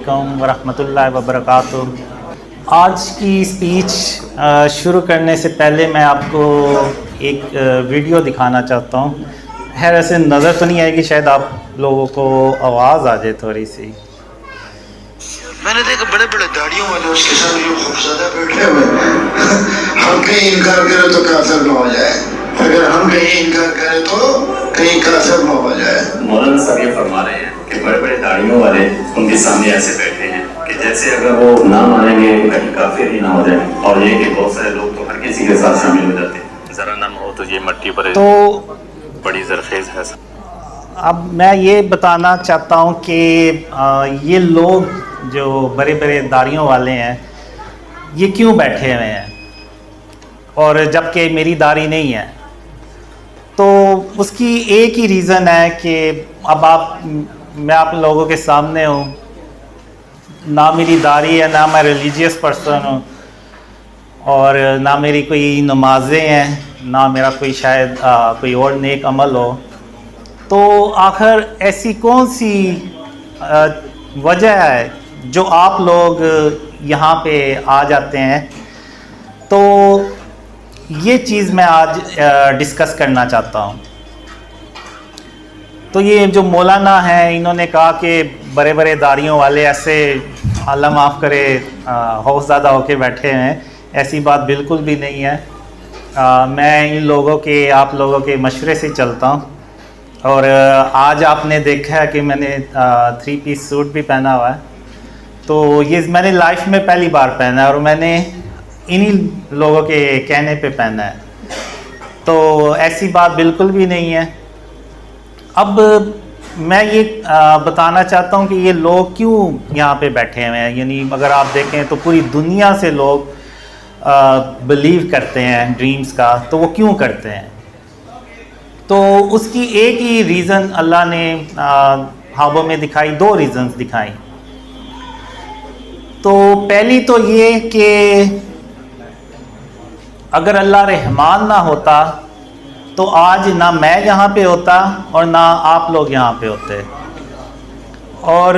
वरहमतुल्लाहि वबरकातुह। आज की स्पीच शुरू करने से पहले मैं आपको एक वीडियो दिखाना चाहता हूँ। खैर ऐसे नज़र तो नहीं आएगी, शायद आप लोगों को आवाज़ आ जाए थोड़ी सी। मैंने देखा बड़े बड़े दाढ़ियों वाले उसके साथ जो खूबसूरत बैठे हुए हम कहीं इनकार करें तो काफिर न हो जाए, अगर हम कहीं इनकार करें तो कहीं काफिर न हो जाए। मौलाना साहब ये फरमा रहे हैं कि बड़े बड़े दाढ़ियों वाले उनके सामने ऐसे बैठे हैं कि जैसे अगर वो ना मानेंगे कहीं काफिर ही ना हो जाए, और ये कि बहुत सारे लोग तो हर किसी के साथ शामिल हो जाते हैं, ज़रा नम हो तो ये मट्टी पर तो बड़ी ज़रखेज़ है। अब मैं ये बताना चाहता हूँ कि ये लोग जो बड़े बड़े दाढ़ियों वाले हैं ये क्यों बैठे हुए हैं, और जबकि मेरी दाढ़ी नहीं है। तो उसकी एक ही रीज़न है कि अब मैं आप लोगों के सामने हूँ, ना मेरी दाढ़ी है, ना मैं रिलीजियस पर्सन हूँ, और ना मेरी कोई नमाज़ें हैं, ना मेरा कोई शायद कोई और नेक अमल हो। तो आखिर ऐसी कौन सी वजह है जो आप लोग यहाँ पे आ जाते हैं? तो ये चीज़ मैं आज डिस्कस करना चाहता हूँ। तो ये जो मौलाना हैं इन्होंने कहा कि बड़े बड़े दाढ़ियों वाले ऐसे अल्लाह माफ़ करे खौफज़दा होके बैठे हैं। ऐसी बात बिल्कुल भी नहीं है। मैं इन लोगों के आप लोगों के मशवरे से चलता हूँ, और आज आपने देखा है कि मैंने 3 पीस सूट भी पहना हुआ है। तो ये मैंने लाइफ में पहली बार पहना है, और मैंने इन्हीं लोगों के कहने पे पहना है। तो ऐसी बात बिल्कुल भी नहीं है। अब मैं ये बताना चाहता हूँ कि ये लोग क्यों यहाँ पे बैठे हुए हैं। यानी अगर आप देखें तो पूरी दुनिया से लोग बिलीव करते हैं ड्रीम्स का, तो वो क्यों करते हैं? तो उसकी एक ही रीज़न अल्लाह ने ख्वाबों में दिखाई, 2 रीज़न्स दिखाई। तो पहली तो ये कि अगर अल्लाह रहमान ना होता तो आज ना मैं यहाँ पे होता और ना आप लोग यहाँ पे होते। और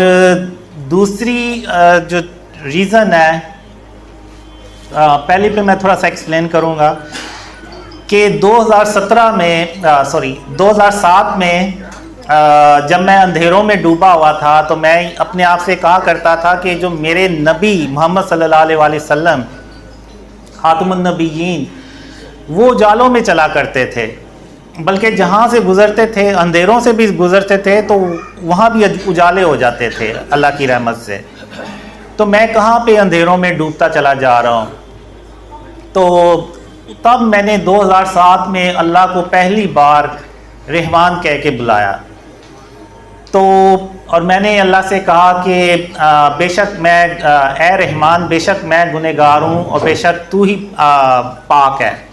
दूसरी जो रीज़न है, पहले पे मैं थोड़ा सा एक्सप्लेन करूँगा कि 2007 में जब मैं अंधेरों में डूबा हुआ था तो मैं अपने आप से कहा करता था कि जो मेरे नबी मोहम्मद सल्लल्लाहु अलैहि वसल्लम खातमुन नबीयीन वो जालों में चला करते थे, बल्कि जहाँ से गुज़रते थे अंधेरों से भी गुज़रते थे तो वहाँ भी उजाले हो जाते थे अल्लाह की रहमत से। तो मैं कहाँ पे अंधेरों में डूबता चला जा रहा हूँ। तो तब मैंने 2007 में अल्लाह को पहली बार रहमान कह के बुलाया। तो और मैंने अल्लाह से कहा कि बेशक मैं ए रहमान, बेशक मैं गुनहगार हूँ और बेशक तू ही पाक है,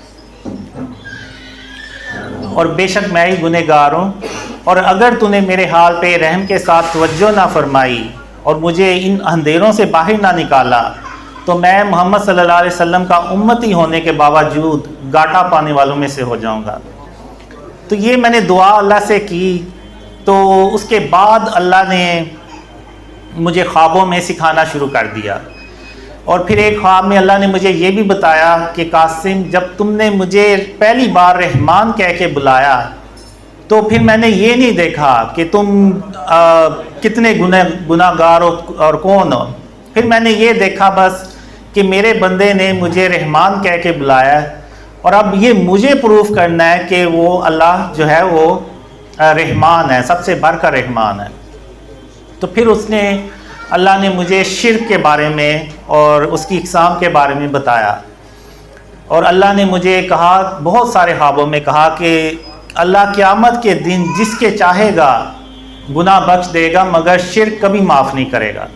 और बेशक मैं ही गुनहगार हूँ। और अगर तूने मेरे हाल पे रहम के साथ तवज्जो ना फरमाई और मुझे इन अंधेरों से बाहर ना निकाला तो मैं मोहम्मद सल्लल्लाहु अलैहि वसल्लम का उम्मती होने के बावजूद घाटा पाने वालों में से हो जाऊँगा। तो ये मैंने दुआ अल्लाह से की। तो उसके बाद अल्लाह ने मुझे ख्वाबों में सिखाना शुरू कर दिया, और फिर एक ख्वाब में अल्लाह ने मुझे ये भी बताया कि कासिम, जब तुमने मुझे पहली बार रहमान कह के बुलाया तो फिर मैंने ये नहीं देखा कि तुम कितने गुनाहगार हो और कौन हो। फिर मैंने ये देखा बस कि मेरे बंदे ने मुझे रहमान कह के बुलाया, और अब ये मुझे प्रूफ करना है कि वो अल्लाह जो है वो रहमान है, सबसे बढ़कर रहमान है। तो फिर अल्लाह ने मुझे शिर्क के बारे में और उसकी इक़साम के बारे में बताया, और अल्लाह ने मुझे कहा, बहुत सारे ख्वाबों में कहा कि अल्लाह क़यामत के दिन जिसके चाहेगा गुनाह बख्श देगा, मगर शिर्क कभी माफ़ नहीं करेगा।